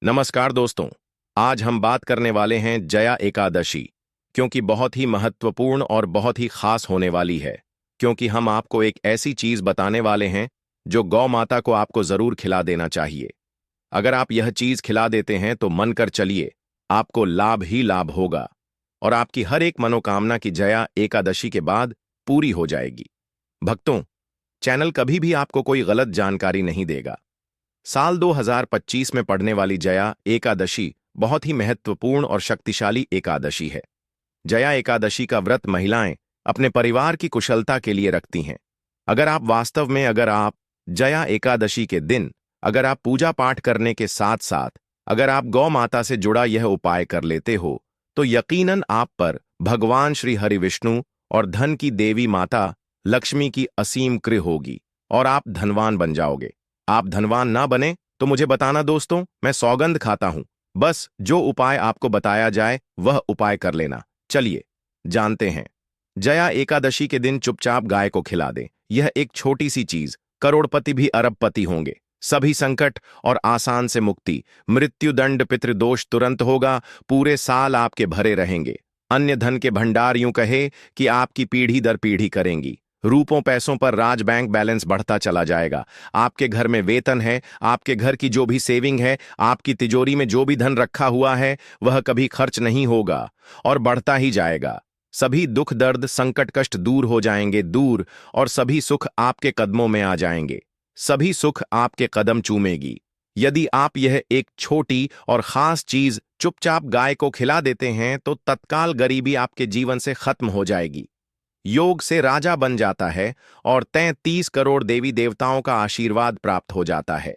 नमस्कार दोस्तों। आज हम बात करने वाले हैं जया एकादशी, क्योंकि बहुत ही महत्वपूर्ण और बहुत ही खास होने वाली है। क्योंकि हम आपको एक ऐसी चीज बताने वाले हैं जो गौ माता को आपको जरूर खिला देना चाहिए। अगर आप यह चीज खिला देते हैं तो मन कर चलिए, आपको लाभ ही लाभ होगा और आपकी हर एक मनोकामना की जया एकादशी के बाद पूरी हो जाएगी। भक्तों, चैनल कभी भी आपको कोई गलत जानकारी नहीं देगा। साल 2025 में पड़ने वाली जया एकादशी बहुत ही महत्वपूर्ण और शक्तिशाली एकादशी है। जया एकादशी का व्रत महिलाएं अपने परिवार की कुशलता के लिए रखती हैं। अगर आप जया एकादशी के दिन अगर आप पूजा पाठ करने के साथ साथ अगर आप गौ माता से जुड़ा यह उपाय कर लेते हो तो यकीनन आप पर भगवान श्री हरि विष्णु और धन की देवी माता लक्ष्मी की असीम कृपा होगी और आप धनवान बन जाओगे। आप धनवान ना बने तो मुझे बताना दोस्तों, मैं सौगंध खाता हूं। बस जो उपाय आपको बताया जाए वह उपाय कर लेना। चलिए जानते हैं। जया एकादशी के दिन चुपचाप गाय को खिला दें। यह एक छोटी सी चीज, करोड़पति भी अरबपति होंगे। सभी संकट और आसान से मुक्ति, मृत्युदंड पितृदोष तुरंत होगा। पूरे साल आपके भरे रहेंगे। अन्य धन के भंडार यूं कहे कि आपकी पीढ़ी दर पीढ़ी करेंगी। रूपों पैसों पर राज बैंक बैलेंस बढ़ता चला जाएगा। आपके घर में वेतन है, आपके घर की जो भी सेविंग है, आपकी तिजोरी में जो भी धन रखा हुआ है वह कभी खर्च नहीं होगा और बढ़ता ही जाएगा। सभी दुख दर्द संकट कष्ट दूर हो जाएंगे दूर, और सभी सुख आपके कदमों में आ जाएंगे। सभी सुख आपके कदम चूमेगी। यदि आप यह एक छोटी और खास चीज चुपचाप गाय को खिला देते हैं तो तत्काल गरीबी आपके जीवन से खत्म हो जाएगी। योग से राजा बन जाता है और 33 करोड़ देवी देवताओं का आशीर्वाद प्राप्त हो जाता है।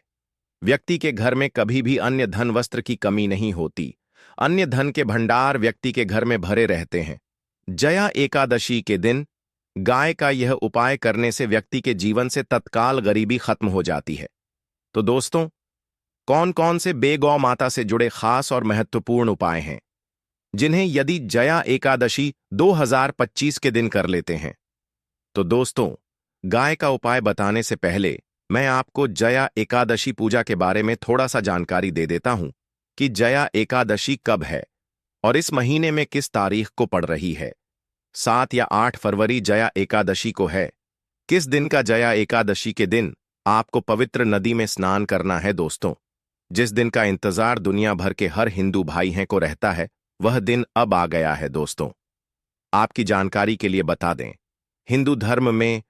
व्यक्ति के घर में कभी भी अन्य धन वस्त्र की कमी नहीं होती। अन्य धन के भंडार व्यक्ति के घर में भरे रहते हैं। जया एकादशी के दिन गाय का यह उपाय करने से व्यक्ति के जीवन से तत्काल गरीबी खत्म हो जाती है। तो दोस्तों, कौन कौन से बेगौ माता से जुड़े खास और महत्वपूर्ण उपाय हैं जिन्हें यदि जया एकादशी 2025 के दिन कर लेते हैं? तो दोस्तों, गाय का उपाय बताने से पहले मैं आपको जया एकादशी पूजा के बारे में थोड़ा सा जानकारी दे देता हूं कि जया एकादशी कब है और इस महीने में किस तारीख को पड़ रही है। 7 या 8 फरवरी जया एकादशी को है। किस दिन का जया एकादशी के दिन आपको पवित्र नदी में स्नान करना है दोस्तों? जिस दिन का इंतजार दुनिया भर के हर हिंदू भाई हैं को रहता है, वह दिन अब आ गया है दोस्तों। आपकी जानकारी के लिए बता दें, हिंदू धर्म में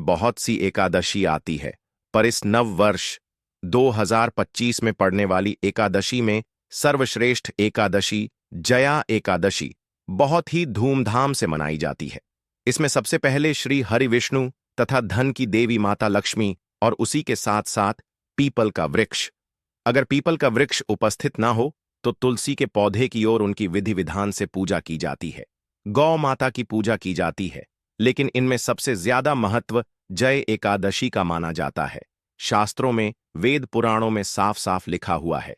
बहुत सी एकादशी आती है, पर इस नव वर्ष 2025 में पड़ने वाली एकादशी में सर्वश्रेष्ठ एकादशी जया एकादशी बहुत ही धूमधाम से मनाई जाती है। इसमें सबसे पहले श्री हरि विष्णु तथा धन की देवी माता लक्ष्मी और उसी के साथ साथ पीपल का वृक्ष। अगर पीपल का वृक्ष उपस्थित ना हो तो तुलसी के पौधे की ओर उनकी विधि विधान से पूजा की जाती है। गौ माता की पूजा की जाती है, लेकिन इनमें सबसे ज्यादा महत्व जय एकादशी का माना जाता है। शास्त्रों में, वेद पुराणों में साफ साफ लिखा हुआ है,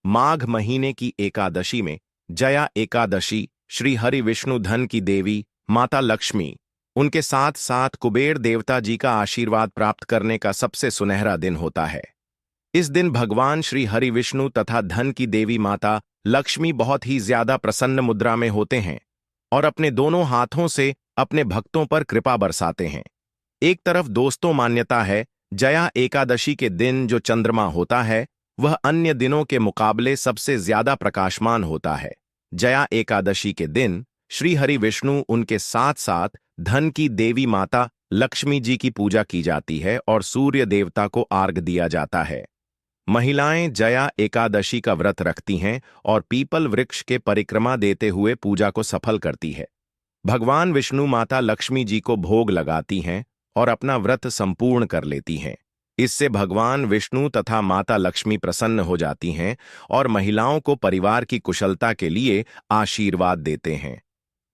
माघ महीने की एकादशी में जया एकादशी श्री हरि विष्णु धन की देवी माता लक्ष्मी उनके साथ साथ कुबेर देवता जी का आशीर्वाद प्राप्त करने का सबसे सुनहरा दिन होता है। इस दिन भगवान श्री हरि विष्णु तथा धन की देवी माता लक्ष्मी बहुत ही ज्यादा प्रसन्न मुद्रा में होते हैं और अपने दोनों हाथों से अपने भक्तों पर कृपा बरसाते हैं। एक तरफ दोस्तों मान्यता है, जया एकादशी के दिन जो चंद्रमा होता है वह अन्य दिनों के मुकाबले सबसे ज्यादा प्रकाशमान होता है। जया एकादशी के दिन श्री हरि विष्णु उनके साथ साथ धन की देवी माता लक्ष्मी जी की पूजा की जाती है और सूर्य देवता को अर्घ्य दिया जाता है। महिलाएं जया एकादशी का व्रत रखती हैं और पीपल वृक्ष के परिक्रमा देते हुए पूजा को सफल करती है। भगवान विष्णु माता लक्ष्मी जी को भोग लगाती हैं और अपना व्रत संपूर्ण कर लेती हैं। इससे भगवान विष्णु तथा माता लक्ष्मी प्रसन्न हो जाती हैं और महिलाओं को परिवार की कुशलता के लिए आशीर्वाद देते हैं।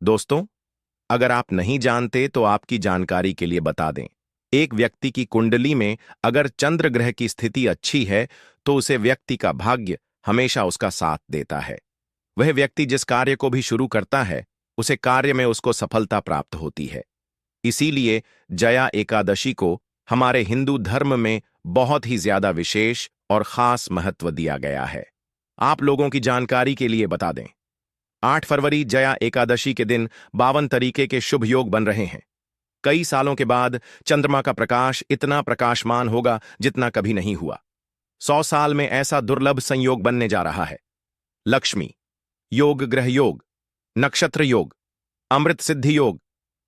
दोस्तों, अगर आप नहीं जानते तो आपकी जानकारी के लिए बता दें, एक व्यक्ति की कुंडली में अगर चंद्र ग्रह की स्थिति अच्छी है तो उसे व्यक्ति का भाग्य हमेशा उसका साथ देता है। वह व्यक्ति जिस कार्य को भी शुरू करता है उसे कार्य में उसको सफलता प्राप्त होती है। इसीलिए जया एकादशी को हमारे हिंदू धर्म में बहुत ही ज्यादा विशेष और खास महत्व दिया गया है। आप लोगों की जानकारी के लिए बता दें। 8 फरवरी जया एकादशी के दिन 52 तरीके के शुभ योग बन रहे हैं। कई सालों के बाद चंद्रमा का प्रकाश इतना प्रकाशमान होगा जितना कभी नहीं हुआ। 100 साल में ऐसा दुर्लभ संयोग बनने जा रहा है। लक्ष्मी योग, ग्रह योग, नक्षत्र योग, अमृत सिद्धि योग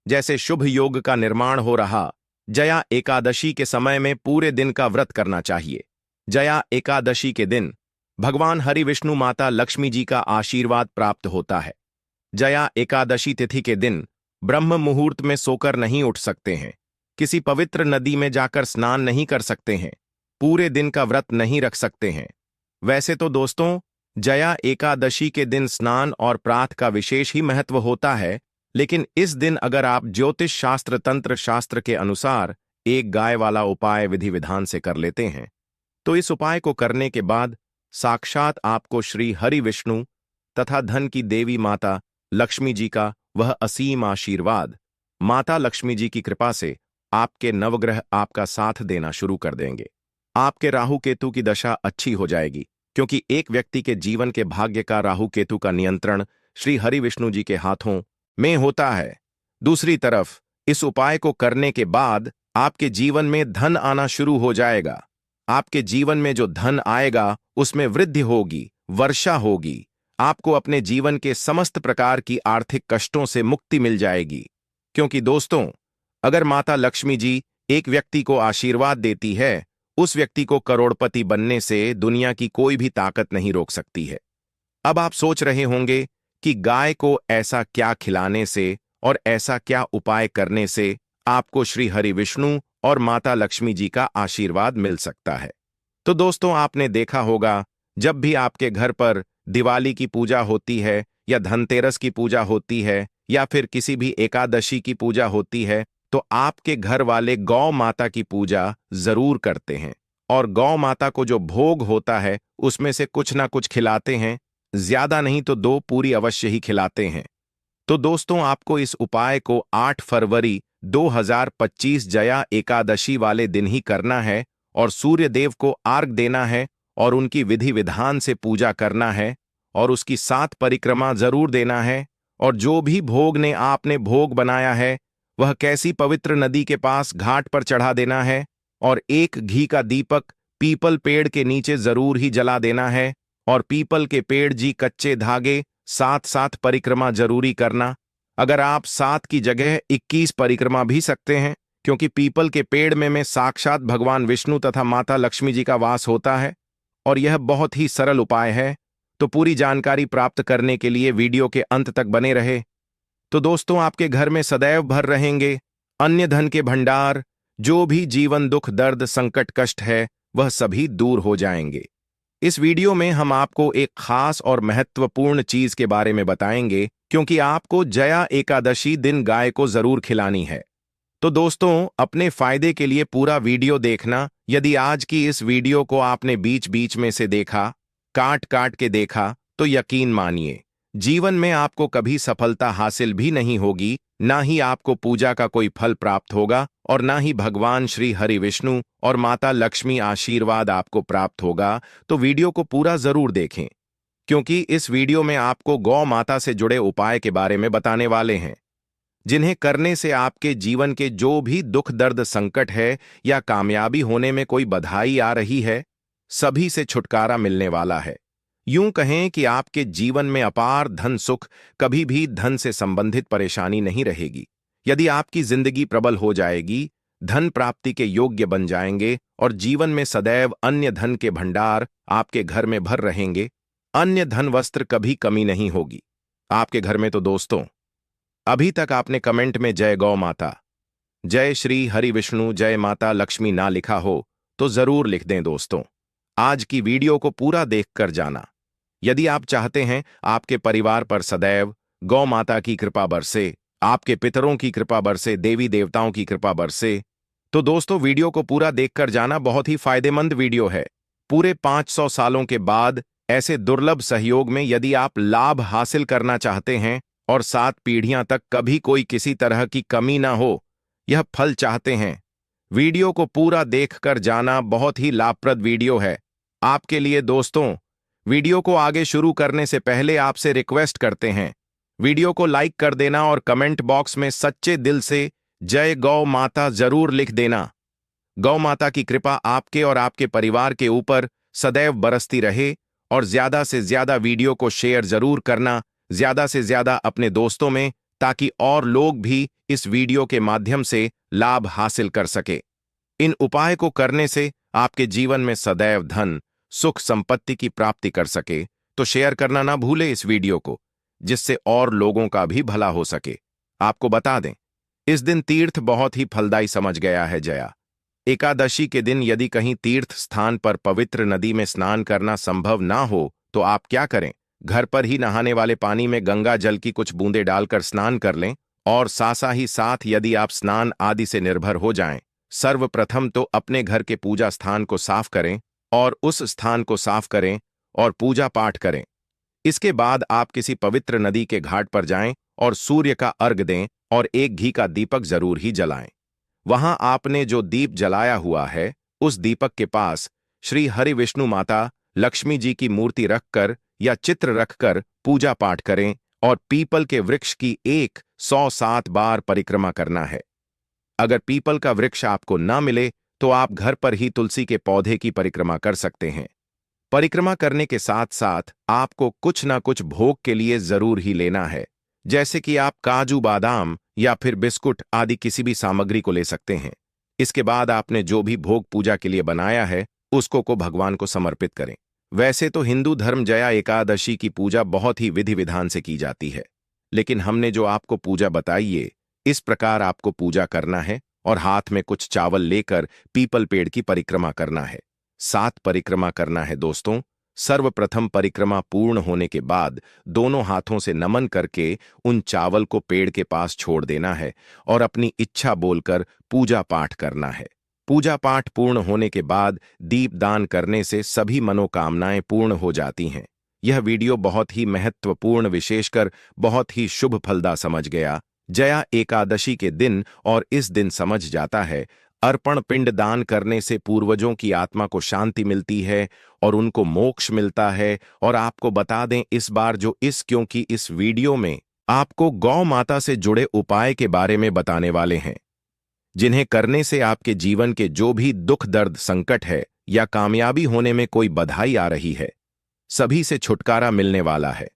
जैसे शुभ योग का निर्माण हो रहा। जया एकादशी के समय में पूरे दिन का व्रत करना चाहिए। जया एकादशी के दिन भगवान हरि विष्णु माता लक्ष्मी जी का आशीर्वाद प्राप्त होता है। जया एकादशी तिथि के दिन ब्रह्म मुहूर्त में सोकर नहीं उठ सकते हैं, किसी पवित्र नदी में जाकर स्नान नहीं कर सकते हैं, पूरे दिन का व्रत नहीं रख सकते हैं। वैसे तो दोस्तों, जया एकादशी के दिन स्नान और प्रात का विशेष ही महत्व होता है, लेकिन इस दिन अगर आप ज्योतिष शास्त्र तंत्र शास्त्र के अनुसार एक गाय वाला उपाय विधि विधान से कर लेते हैं, तो इस उपाय को करने के बाद साक्षात आपको श्री हरि विष्णु तथा धन की देवी माता लक्ष्मी जी का वह असीम आशीर्वाद, माता लक्ष्मी जी की कृपा से आपके नवग्रह आपका साथ देना शुरू कर देंगे। आपके राहु केतु की दशा अच्छी हो जाएगी, क्योंकि एक व्यक्ति के जीवन के भाग्य का राहु केतु का नियंत्रण श्री हरि विष्णु जी के हाथों में होता है। दूसरी तरफ इस उपाय को करने के बाद आपके जीवन में धन आना शुरू हो जाएगा। आपके जीवन में जो धन आएगा उसमें वृद्धि होगी, वर्षा होगी। आपको अपने जीवन के समस्त प्रकार की आर्थिक कष्टों से मुक्ति मिल जाएगी। क्योंकि दोस्तों, अगर माता लक्ष्मी जी एक व्यक्ति को आशीर्वाद देती है, उस व्यक्ति को करोड़पति बनने से दुनिया की कोई भी ताकत नहीं रोक सकती है। अब आप सोच रहे होंगे कि गाय को ऐसा क्या खिलाने से और ऐसा क्या उपाय करने से आपको श्री हरि विष्णु और माता लक्ष्मी जी का आशीर्वाद मिल सकता है। तो दोस्तों, आपने देखा होगा, जब भी आपके घर पर दिवाली की पूजा होती है या धनतेरस की पूजा होती है या फिर किसी भी एकादशी की पूजा होती है, तो आपके घर वाले गौ माता की पूजा जरूर करते हैं और गौ माता को जो भोग होता है उसमें से कुछ ना कुछ खिलाते हैं, ज्यादा नहीं तो 2 पूरी अवश्य ही खिलाते हैं। तो दोस्तों, आपको इस उपाय को 8 फरवरी 2025 जया एकादशी वाले दिन ही करना है और सूर्य देव को अर्घ देना है और उनकी विधि विधान से पूजा करना है और उसकी 7 परिक्रमा जरूर देना है। और जो भी भोग ने आपने भोग बनाया है वह कैसी पवित्र नदी के पास घाट पर चढ़ा देना है और एक घी का दीपक पीपल पेड़ के नीचे जरूर ही जला देना है और पीपल के पेड़ जी कच्चे धागे 7-7 परिक्रमा जरूरी करना। अगर आप 7 की जगह 21 परिक्रमा भी सकते हैं, क्योंकि पीपल के पेड़ में साक्षात भगवान विष्णु तथा माता लक्ष्मी जी का वास होता है और यह बहुत ही सरल उपाय है। तो पूरी जानकारी प्राप्त करने के लिए वीडियो के अंत तक बने रहे। तो दोस्तों, आपके घर में सदैव भर रहेंगे अन्य धन के भंडार। जो भी जीवन दुख दर्द संकट कष्ट है वह सभी दूर हो जाएंगे। इस वीडियो में हम आपको एक खास और महत्वपूर्ण चीज के बारे में बताएंगे, क्योंकि आपको जया एकादशी दिन गाय को जरूर खिलानी है। तो दोस्तों, अपने फायदे के लिए पूरा वीडियो देखना। यदि आज की इस वीडियो को आपने बीच बीच में से देखा, काट काट के देखा, तो यकीन मानिए जीवन में आपको कभी सफलता हासिल भी नहीं होगी, ना ही आपको पूजा का कोई फल प्राप्त होगा और ना ही भगवान श्री हरि विष्णु और माता लक्ष्मी आशीर्वाद आपको प्राप्त होगा। तो वीडियो को पूरा जरूर देखें, क्योंकि इस वीडियो में आपको गौ माता से जुड़े उपाय के बारे में बताने वाले हैं, जिन्हें करने से आपके जीवन के जो भी दुख दर्द संकट है या कामयाबी होने में कोई बधाई आ रही है, सभी से छुटकारा मिलने वाला है। यूं कहें कि आपके जीवन में अपार धन सुख, कभी भी धन से संबंधित परेशानी नहीं रहेगी। यदि आपकी जिंदगी प्रबल हो जाएगी, धन प्राप्ति के योग्य बन जाएंगे और जीवन में सदैव अन्य धन के भंडार आपके घर में भर रहेंगे। अन्य धन वस्त्र कभी कमी नहीं होगी आपके घर में। तो दोस्तों, अभी तक आपने कमेंट में जय गौ माता, जय श्री हरि विष्णु, जय माता लक्ष्मी ना लिखा हो तो जरूर लिख दें। दोस्तों, आज की वीडियो को पूरा देखकर जाना। यदि आप चाहते हैं आपके परिवार पर सदैव गौ माता की कृपा बरसे, आपके पितरों की कृपा बरसे, देवी देवताओं की कृपा बरसे, तो दोस्तों वीडियो को पूरा देखकर जाना। बहुत ही फायदेमंद वीडियो है। पूरे 500 सालों के बाद ऐसे दुर्लभ सहयोग में यदि आप लाभ हासिल करना चाहते हैं और 7 पीढ़ियां तक कभी कोई किसी तरह की कमी ना हो, यह फल चाहते हैं, वीडियो को पूरा देखकर जाना। बहुत ही लाभप्रद वीडियो है आपके लिए दोस्तों। वीडियो को आगे शुरू करने से पहले आपसे रिक्वेस्ट करते हैं, वीडियो को लाइक कर देना और कमेंट बॉक्स में सच्चे दिल से जय गौ माता जरूर लिख देना। गौ माता की कृपा आपके और आपके परिवार के ऊपर सदैव बरसती रहे और ज्यादा से ज्यादा वीडियो को शेयर जरूर करना, ज्यादा से ज्यादा अपने दोस्तों में, ताकि और लोग भी इस वीडियो के माध्यम से लाभ हासिल कर सके। इन उपाय को करने से आपके जीवन में सदैव धन, सुख, संपत्ति की प्राप्ति कर सके, तो शेयर करना ना भूले इस वीडियो को, जिससे और लोगों का भी भला हो सके। आपको बता दें, इस दिन तीर्थ बहुत ही फलदायी समझ गया है जया एकादशी के दिन यदि कहीं तीर्थ स्थान पर पवित्र नदी में स्नान करना संभव ना हो तो आप क्या करें, घर पर ही नहाने वाले पानी में गंगा जल की कुछ बूंदें डालकर स्नान कर लें। और साथ ही साथ यदि आप स्नान आदि से निर्भर हो जाएं, सर्वप्रथम तो अपने घर के पूजा स्थान को साफ करें और उस स्थान को साफ करें और पूजा पाठ करें। इसके बाद आप किसी पवित्र नदी के घाट पर जाएं और सूर्य का अर्घ दें और एक घी का दीपक जरूर ही जलाएं। वहां आपने जो दीप जलाया हुआ है उस दीपक के पास श्री हरि विष्णु माता लक्ष्मी जी की मूर्ति रखकर या चित्र रखकर पूजा पाठ करें और पीपल के वृक्ष की 107 बार परिक्रमा करना है। अगर पीपल का वृक्ष आपको ना मिले तो आप घर पर ही तुलसी के पौधे की परिक्रमा कर सकते हैं। परिक्रमा करने के साथ साथ आपको कुछ ना कुछ भोग के लिए जरूर ही लेना है, जैसे कि आप काजू बादाम या फिर बिस्कुट आदि किसी भी सामग्री को ले सकते हैं। इसके बाद आपने जो भी भोग पूजा के लिए बनाया है उसको भगवान को समर्पित करें। वैसे तो हिंदू धर्म जया एकादशी की पूजा बहुत ही विधि विधान से की जाती है, लेकिन हमने जो आपको पूजा बताई है इस प्रकार आपको पूजा करना है और हाथ में कुछ चावल लेकर पीपल पेड़ की परिक्रमा करना है। 7 परिक्रमा करना है दोस्तों। सर्वप्रथम परिक्रमा पूर्ण होने के बाद दोनों हाथों से नमन करके उन चावल को पेड़ के पास छोड़ देना है और अपनी इच्छा बोलकर पूजा पाठ करना है। पूजा पाठ पूर्ण होने के बाद दीप दान करने से सभी मनोकामनाएं पूर्ण हो जाती हैं। यह वीडियो बहुत ही महत्वपूर्ण, विशेषकर बहुत ही शुभ फलदा समझ गया जया एकादशी के दिन, और इस दिन समझ जाता है अर्पण पिंड दान करने से पूर्वजों की आत्मा को शांति मिलती है और उनको मोक्ष मिलता है। और आपको बता दें इस बार क्योंकि इस वीडियो में आपको गौ माता से जुड़े उपाय के बारे में बताने वाले हैं, जिन्हें करने से आपके जीवन के जो भी दुख, दर्द, संकट है या कामयाबी होने में कोई बधाई आ रही है, सभी से छुटकारा मिलने वाला है।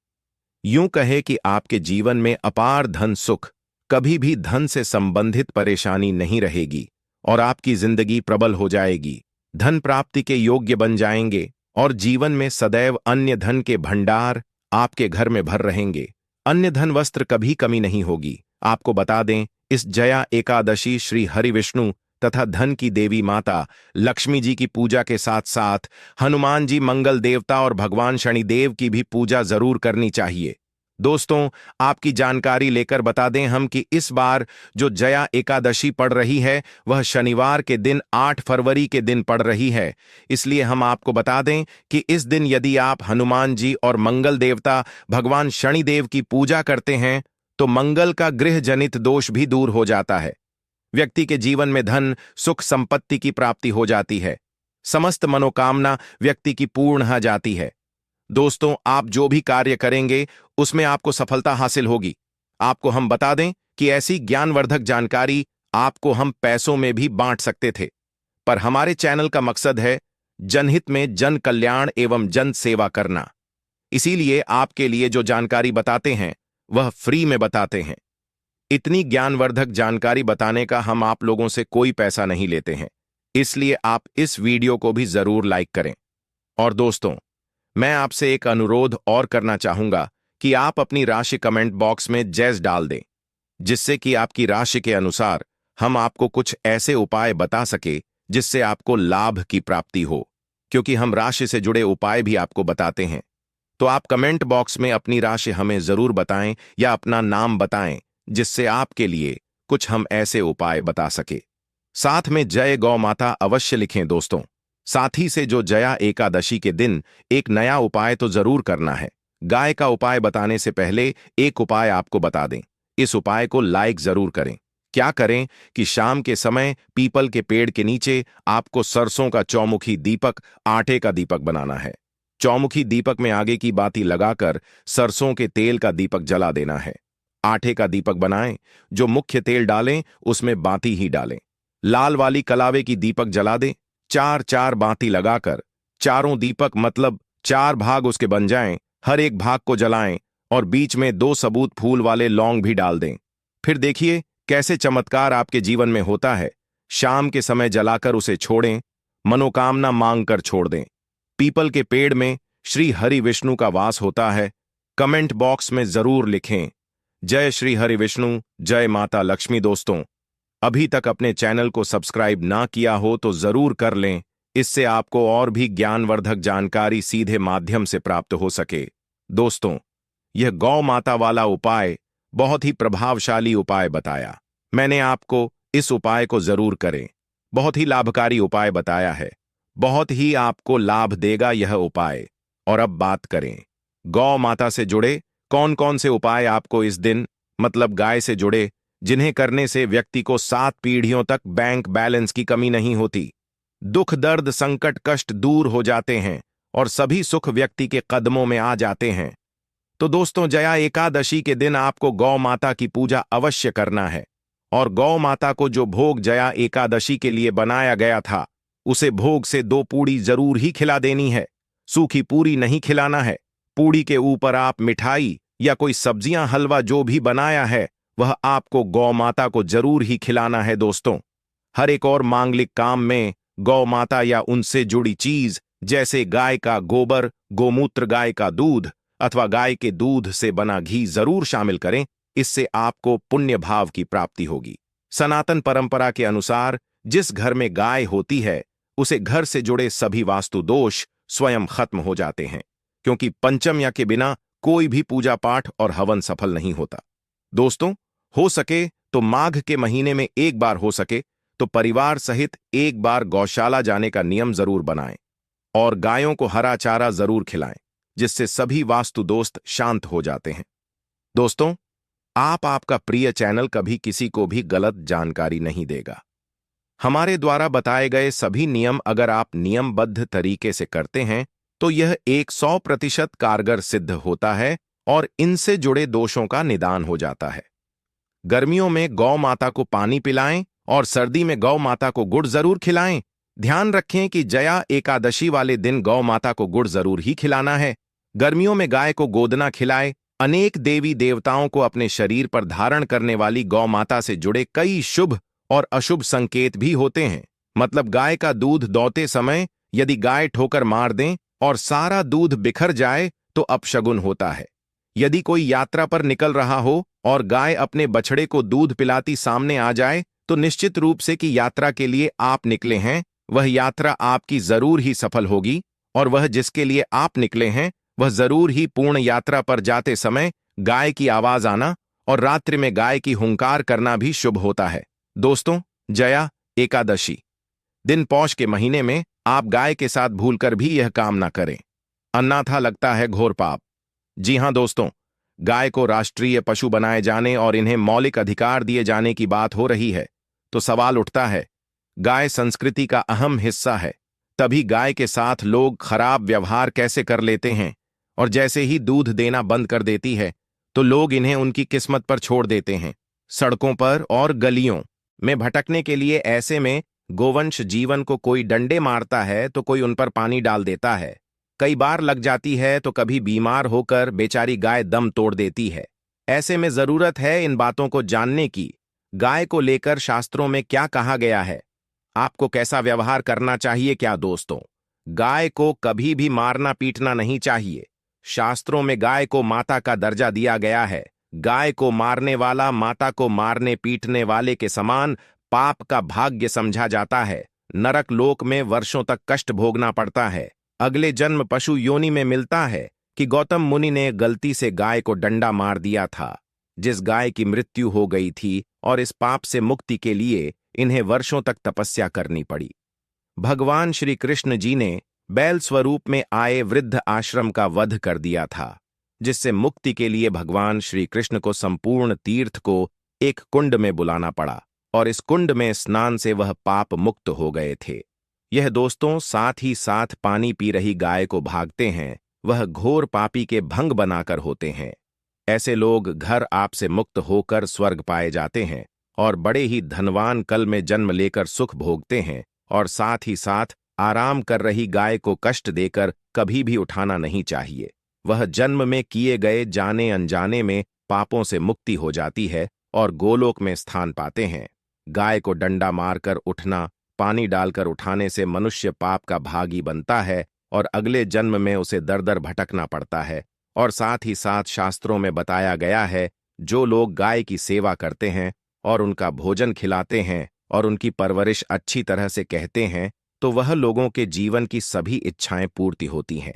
यूं कहे कि आपके जीवन में अपार धन सुख, कभी भी धन से संबंधित परेशानी नहीं रहेगी और आपकी जिंदगी प्रबल हो जाएगी। धन प्राप्ति के योग्य बन जाएंगे और जीवन में सदैव अन्य धन के भंडार आपके घर में भर रहेंगे। अन्य धन वस्त्र कभी कमी नहीं होगी। आपको बता दें इस जया एकादशी श्री हरि विष्णु तथा धन की देवी माता लक्ष्मी जी की पूजा के साथ साथ हनुमान जी, मंगल देवता और भगवान शनिदेव की भी पूजा जरूर करनी चाहिए। दोस्तों, आपकी जानकारी लेकर बता दें हम कि इस बार जो जया एकादशी पड़ रही है वह शनिवार के दिन 8 फरवरी के दिन पड़ रही है। इसलिए हम आपको बता दें कि इस दिन यदि आप हनुमान जी और मंगल देवता भगवान शनिदेव की पूजा करते हैं तो मंगल का गृह जनित दोष भी दूर हो जाता है। व्यक्ति के जीवन में धन, सुख, संपत्ति की प्राप्ति हो जाती है। समस्त मनोकामना व्यक्ति की पूर्ण हो जाती है। दोस्तों, आप जो भी कार्य करेंगे उसमें आपको सफलता हासिल होगी। आपको हम बता दें कि ऐसी ज्ञानवर्धक जानकारी आपको हम पैसों में भी बांट सकते थे, पर हमारे चैनल का मकसद है जनहित में जन कल्याण एवं जन सेवा करना। इसीलिए आपके लिए जो जानकारी बताते हैं वह फ्री में बताते हैं। इतनी ज्ञानवर्धक जानकारी बताने का हम आप लोगों से कोई पैसा नहीं लेते हैं, इसलिए आप इस वीडियो को भी जरूर लाइक करें। और दोस्तों, मैं आपसे एक अनुरोध और करना चाहूंगा कि आप अपनी राशि कमेंट बॉक्स में जैस डाल दें, जिससे कि आपकी राशि के अनुसार हम आपको कुछ ऐसे उपाय बता सके जिससे आपको लाभ की प्राप्ति हो, क्योंकि हम राशि से जुड़े उपाय भी आपको बताते हैं। तो आप कमेंट बॉक्स में अपनी राशि हमें जरूर बताएं या अपना नाम बताएं, जिससे आपके लिए कुछ हम ऐसे उपाय बता सके। साथ में जय गौ माता अवश्य लिखें दोस्तों। साथ ही से जो जया एकादशी के दिन एक नया उपाय तो जरूर करना है। गाय का उपाय बताने से पहले एक उपाय आपको बता दें। इस उपाय को लाइक जरूर करें। क्या करें कि शाम के समय पीपल के पेड़ के नीचे आपको सरसों का चौमुखी दीपक, आटे का दीपक बनाना है। चौमुखी दीपक में आगे की बाती लगाकर सरसों के तेल का दीपक जला देना है। आटे का दीपक बनाएं, जो मुख्य तेल डालें उसमें बाती ही डालें। लाल वाली कलावे की दीपक जला दें, चार चार बाती लगाकर। चारों दीपक मतलब 4 भाग उसके बन जाएं, हर एक भाग को जलाएं और बीच में 2 सबूत फूल वाले लौंग भी डाल दें। फिर देखिए कैसे चमत्कार आपके जीवन में होता है। शाम के समय जलाकर उसे छोड़ें, मनोकामना मांग कर छोड़ दें। पीपल के पेड़ में श्री हरि विष्णु का वास होता है। कमेंट बॉक्स में जरूर लिखें, जय श्री हरि विष्णु, जय माता लक्ष्मी। दोस्तों, अभी तक अपने चैनल को सब्सक्राइब ना किया हो तो जरूर कर लें, इससे आपको और भी ज्ञानवर्धक जानकारी सीधे माध्यम से प्राप्त हो सके। दोस्तों, यह गौ माता वाला उपाय बहुत ही प्रभावशाली उपाय बताया। मैंने आपको इस उपाय को जरूर करें। बहुत ही लाभकारी उपाय बताया है। बहुत ही आपको लाभ देगा यह उपाय। और अब बात करें गौ माता से जुड़े कौन कौन से उपाय आपको इस दिन मतलब गाय से जुड़े, जिन्हें करने से व्यक्ति को 7 पीढ़ियों तक बैंक बैलेंस की कमी नहीं होती, दुख दर्द संकट कष्ट दूर हो जाते हैं और सभी सुख व्यक्ति के कदमों में आ जाते हैं। तो दोस्तों, जया एकादशी के दिन आपको गौ माता की पूजा अवश्य करना है और गौ माता को जो भोग जया एकादशी के लिए बनाया गया था, उसे भोग से 2 पूड़ी जरूर ही खिला देनी है। सूखी पूरी नहीं खिलाना है। पूड़ी के ऊपर आप मिठाई या कोई सब्जियां हलवा जो भी बनाया है वह आपको गौ माता को जरूर ही खिलाना है। दोस्तों, हर एक और मांगलिक काम में गौ माता या उनसे जुड़ी चीज जैसे गाय का गोबर, गोमूत्र, गाय का दूध अथवा गाय के दूध से बना घी जरूर शामिल करें। इससे आपको पुण्य भाव की प्राप्ति होगी। सनातन परंपरा के अनुसार जिस घर में गाय होती है उसे घर से जुड़े सभी वास्तु दोष स्वयं खत्म हो जाते हैं, क्योंकि पंचम्या के बिना कोई भी पूजा पाठ और हवन सफल नहीं होता। दोस्तों, हो सके तो माघ के महीने में एक बार, हो सके तो परिवार सहित एक बार गौशाला जाने का नियम जरूर बनाएं और गायों को हरा चारा जरूर खिलाएं, जिससे सभी वास्तु दोस्त शांत हो जाते हैं। दोस्तों, आपका प्रिय चैनल कभी किसी को भी गलत जानकारी नहीं देगा। हमारे द्वारा बताए गए सभी नियम अगर आप नियमबद्ध तरीके से करते हैं तो यह 100% कारगर सिद्ध होता है और इनसे जुड़े दोषों का निदान हो जाता है। गर्मियों में गौ माता को पानी पिलाएं और सर्दी में गौ माता को गुड़ जरूर खिलाएं। ध्यान रखें कि जया एकादशी वाले दिन गौ माता को गुड़ जरूर ही खिलाना है। गर्मियों में गाय को गोदना खिलाएं। अनेक देवी देवताओं को अपने शरीर पर धारण करने वाली गौ माता से जुड़े कई शुभ और अशुभ संकेत भी होते हैं। मतलब गाय का दूध दोहते समय यदि गाय ठोकर मार दें और सारा दूध बिखर जाए तो अपशगुन होता है। यदि कोई यात्रा पर निकल रहा हो और गाय अपने बछड़े को दूध पिलाती सामने आ जाए तो निश्चित रूप से कि यात्रा के लिए आप निकले हैं वह यात्रा आपकी जरूर ही सफल होगी और वह जिसके लिए आप निकले हैं वह जरूर ही पूर्ण यात्रा पर जाते समय गाय की आवाज आना और रात्रि में गाय की हुंकार करना भी शुभ होता है। दोस्तों, जया एकादशी दिन पौष के महीने में आप गाय के साथ भूलकर भी यह काम ना करें, अन्यथा लगता है घोर पाप। जी हां दोस्तों, गाय को राष्ट्रीय पशु बनाए जाने और इन्हें मौलिक अधिकार दिए जाने की बात हो रही है तो सवाल उठता है, गाय संस्कृति का अहम हिस्सा है, तभी गाय के साथ लोग खराब व्यवहार कैसे कर लेते हैं और जैसे ही दूध देना बंद कर देती है तो लोग इन्हें उनकी किस्मत पर छोड़ देते हैं, सड़कों पर और गलियों में भटकने के लिए। ऐसे में गोवंश जीवन को कोई डंडे मारता है तो कोई उन पर पानी डाल देता है, कई बार लग जाती है तो कभी बीमार होकर बेचारी गाय दम तोड़ देती है। ऐसे में जरूरत है इन बातों को जानने की। गाय को लेकर शास्त्रों में क्या कहा गया है, आपको कैसा व्यवहार करना चाहिए। क्या दोस्तों, गाय को कभी भी मारना पीटना नहीं चाहिए। शास्त्रों में गाय को माता का दर्जा दिया गया है। गाय को मारने वाला माता को मारने पीटने वाले के समान पाप का भाग्य समझा जाता है। नरक लोक में वर्षों तक कष्ट भोगना पड़ता है। अगले जन्म पशु योनि में मिलता है कि गौतम मुनि ने गलती से गाय को डंडा मार दिया था, जिस गाय की मृत्यु हो गई थी, और इस पाप से मुक्ति के लिए इन्हें वर्षों तक तपस्या करनी पड़ी। भगवान श्री कृष्ण जी ने बैल स्वरूप में आए वृद्ध आश्रम का वध कर दिया था, जिससे मुक्ति के लिए भगवान श्री कृष्ण को संपूर्ण तीर्थ को एक कुंड में बुलाना पड़ा और इस कुंड में स्नान से वह पाप मुक्त हो गए थे। यह दोस्तों साथ ही साथ पानी पी रही गाय को भागते हैं, वह घोर पापी के भंग बनाकर होते हैं। ऐसे लोग घर आपसे मुक्त होकर स्वर्ग पाए जाते हैं और बड़े ही धनवान कल में जन्म लेकर सुख भोगते हैं, और साथ ही साथ आराम कर रही गाय को कष्ट देकर कभी भी उठाना नहीं चाहिए। वह जन्म में किए गए जाने अनजाने में पापों से मुक्ति हो जाती है और गोलोक में स्थान पाते हैं। गाय को डंडा मारकर उठना, पानी डालकर उठाने से मनुष्य पाप का भागी बनता है और अगले जन्म में उसे दर दर भटकना पड़ता है। और साथ ही साथ शास्त्रों में बताया गया है, जो लोग गाय की सेवा करते हैं और उनका भोजन खिलाते हैं और उनकी परवरिश अच्छी तरह से कहते हैं, तो वह लोगों के जीवन की सभी इच्छाएं पूर्ति होती हैं।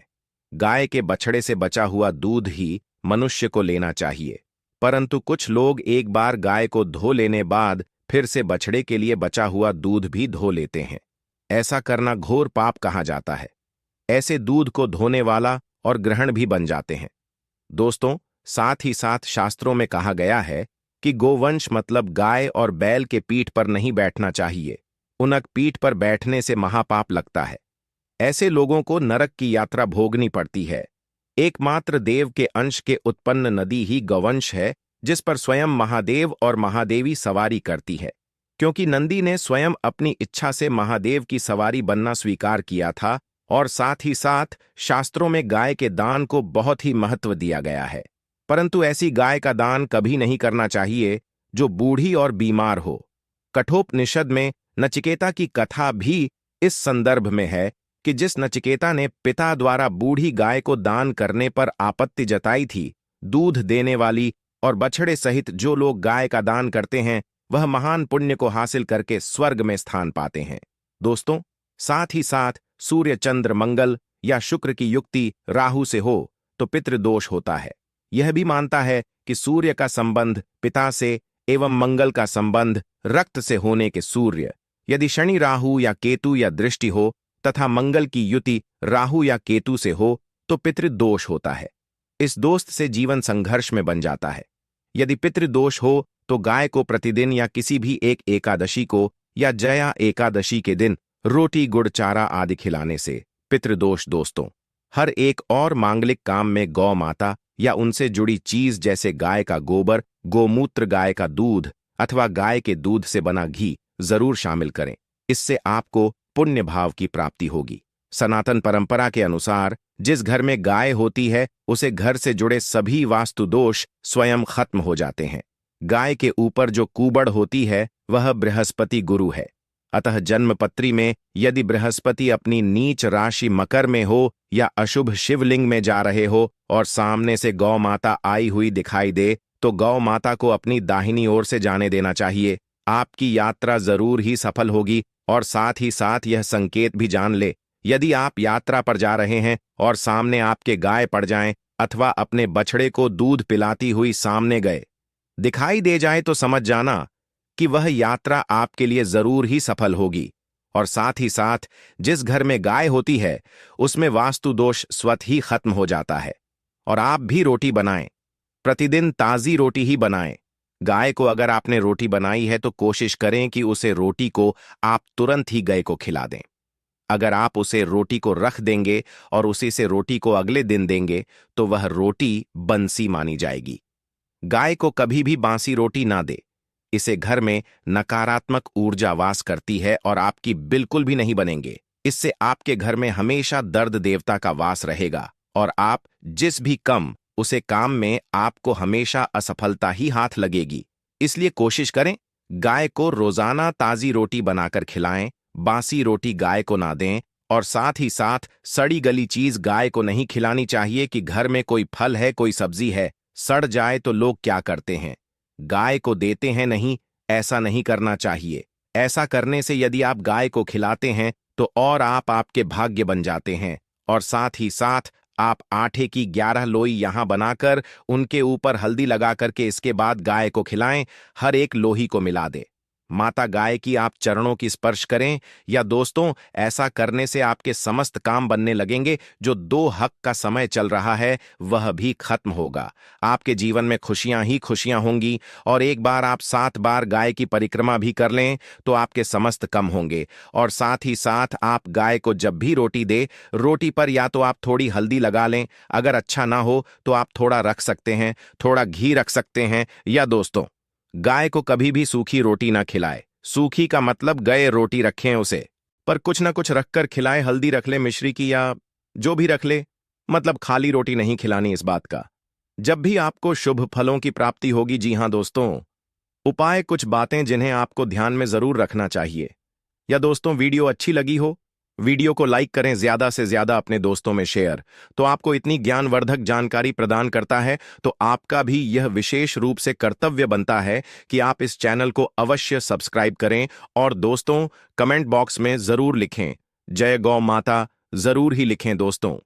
गाय के बछड़े से बचा हुआ दूध ही मनुष्य को लेना चाहिए, परंतु कुछ लोग एक बार गाय को धो लेने बाद फिर से बछड़े के लिए बचा हुआ दूध भी धो लेते हैं। ऐसा करना घोर पाप कहा जाता है। ऐसे दूध को धोने वाला और ग्रहण भी बन जाते हैं। दोस्तों, साथ ही साथ शास्त्रों में कहा गया है कि गोवंश मतलब गाय और बैल के पीठ पर नहीं बैठना चाहिए। उनक पीठ पर बैठने से महापाप लगता है। ऐसे लोगों को नरक की यात्रा भोगनी पड़ती है। एकमात्र देव के अंश के उत्पन्न नदी ही गौवंश है, जिस पर स्वयं महादेव और महादेवी सवारी करती है। क्योंकि नंदी ने स्वयं अपनी इच्छा से महादेव की सवारी बनना स्वीकार किया था, और साथ ही साथ शास्त्रों में गाय के दान को बहुत ही महत्व दिया गया है। परंतु ऐसी गाय का दान कभी नहीं करना चाहिए जो बूढ़ी और बीमार हो। कठोपनिषद में नचिकेता की कथा भी इस संदर्भ में है कि जिस नचिकेता ने पिता द्वारा बूढ़ी गाय को दान करने पर आपत्ति जताई थी, दूध देने वाली और बछड़े सहित जो लोग गाय का दान करते हैं, वह महान पुण्य को हासिल करके स्वर्ग में स्थान पाते हैं। दोस्तों, साथ ही साथ सूर्य, चंद्र, मंगल या शुक्र की युक्ति राहु से हो तो पितृदोष होता है। यह भी मानता है कि सूर्य का संबंध पिता से एवं मंगल का संबंध रक्त से होने के सूर्य, यदि शनि, राहु या केतु या दृष्टि हो तथा मंगल की युति राहु या केतु से हो तो पितृदोष होता है। इस दोस्त से जीवन संघर्ष में बन जाता है। यदि पितृदोष हो तो गाय को प्रतिदिन या किसी भी एक एकादशी को या जया एकादशी के दिन रोटी, गुड़, चारा आदि खिलाने से पितृदोष। दोस्तों, हर एक और मांगलिक काम में गौ माता या उनसे जुड़ी चीज जैसे गाय का गोबर, गोमूत्र, गाय का दूध अथवा गाय के दूध से बना घी जरूर शामिल करें। इससे आपको पुण्य भाव की प्राप्ति होगी। सनातन परंपरा के अनुसार जिस घर में गाय होती है उसे घर से जुड़े सभी वास्तु दोष स्वयं खत्म हो जाते हैं। गाय के ऊपर जो कुबड़ होती है वह बृहस्पति गुरु है। अतः जन्मपत्री में यदि बृहस्पति अपनी नीच राशि मकर में हो या अशुभ शिवलिंग में जा रहे हो और सामने से गौ माता आई हुई दिखाई दे, तो गौ माता को अपनी दाहिनी ओर से जाने देना चाहिए। आपकी यात्रा जरूर ही सफल होगी। और साथ ही साथ यह संकेत भी जान ले, यदि आप यात्रा पर जा रहे हैं और सामने आपके गाय पड़ जाएं अथवा अपने बछड़े को दूध पिलाती हुई सामने गए दिखाई दे जाए, तो समझ जाना कि वह यात्रा आपके लिए जरूर ही सफल होगी। और साथ ही साथ जिस घर में गाय होती है उसमें वास्तु दोष स्वतः ही खत्म हो जाता है। और आप भी रोटी बनाएं, प्रतिदिन ताजी रोटी ही बनाएं। गाय को अगर आपने रोटी बनाई है तो कोशिश करें कि उसे रोटी को आप तुरंत ही गाय को खिला दें। अगर आप उसे रोटी को रख देंगे और उसी से रोटी को अगले दिन देंगे तो वह रोटी बंसी मानी जाएगी। गाय को कभी भी बासी रोटी ना दे। इसे घर में नकारात्मक ऊर्जा वास करती है और आपकी बिल्कुल भी नहीं बनेंगे। इससे आपके घर में हमेशा दर्द देवता का वास रहेगा और आप जिस भी कम उसे काम में आपको हमेशा असफलता ही हाथ लगेगी। इसलिए कोशिश करें गाय को रोजाना ताजी रोटी बनाकर खिलाएं, बासी रोटी गाय को ना दें। और साथ ही साथ सड़ी गली चीज गाय को नहीं खिलानी चाहिए कि घर में कोई फल है, कोई सब्जी है, सड़ जाए तो लोग क्या करते हैं, गाय को देते हैं। नहीं, ऐसा नहीं करना चाहिए। ऐसा करने से यदि आप गाय को खिलाते हैं तो और आप आपके भाग्य बन जाते हैं। और साथ ही साथ आप आटे की 11 लोई यहां बनाकर उनके ऊपर हल्दी लगा करके इसके बाद गाय को खिलाएं। हर एक लोही को मिला दे। माता गाय की आप चरणों की स्पर्श करें, या दोस्तों ऐसा करने से आपके समस्त काम बनने लगेंगे। जो दो हक का समय चल रहा है वह भी खत्म होगा। आपके जीवन में खुशियां ही खुशियां होंगी। और एक बार आप 7 बार गाय की परिक्रमा भी कर लें तो आपके समस्त कम होंगे। और साथ ही साथ आप गाय को जब भी रोटी दे, रोटी पर या तो आप थोड़ी हल्दी लगा लें, अगर अच्छा ना हो तो आप थोड़ा रख सकते हैं, थोड़ा घी रख सकते हैं। या दोस्तों, गाय को कभी भी सूखी रोटी ना खिलाए। सूखी का मतलब गए रोटी रखें उसे, पर कुछ ना कुछ रखकर खिलाए। हल्दी रख ले, मिश्री की, या जो भी रख ले, मतलब खाली रोटी नहीं खिलानी इस बात का। जब भी आपको शुभ फलों की प्राप्ति होगी। जी हां दोस्तों, उपाय कुछ बातें जिन्हें आपको ध्यान में जरूर रखना चाहिए। या दोस्तों, वीडियो अच्छी लगी हो, वीडियो को लाइक करें, ज्यादा से ज्यादा अपने दोस्तों में शेयर। तो आपको इतनी ज्ञानवर्धक जानकारी प्रदान करता है, तो आपका भी यह विशेष रूप से कर्तव्य बनता है कि आप इस चैनल को अवश्य सब्सक्राइब करें। और दोस्तों, कमेंट बॉक्स में जरूर लिखें जय गौ माता, जरूर ही लिखें दोस्तों।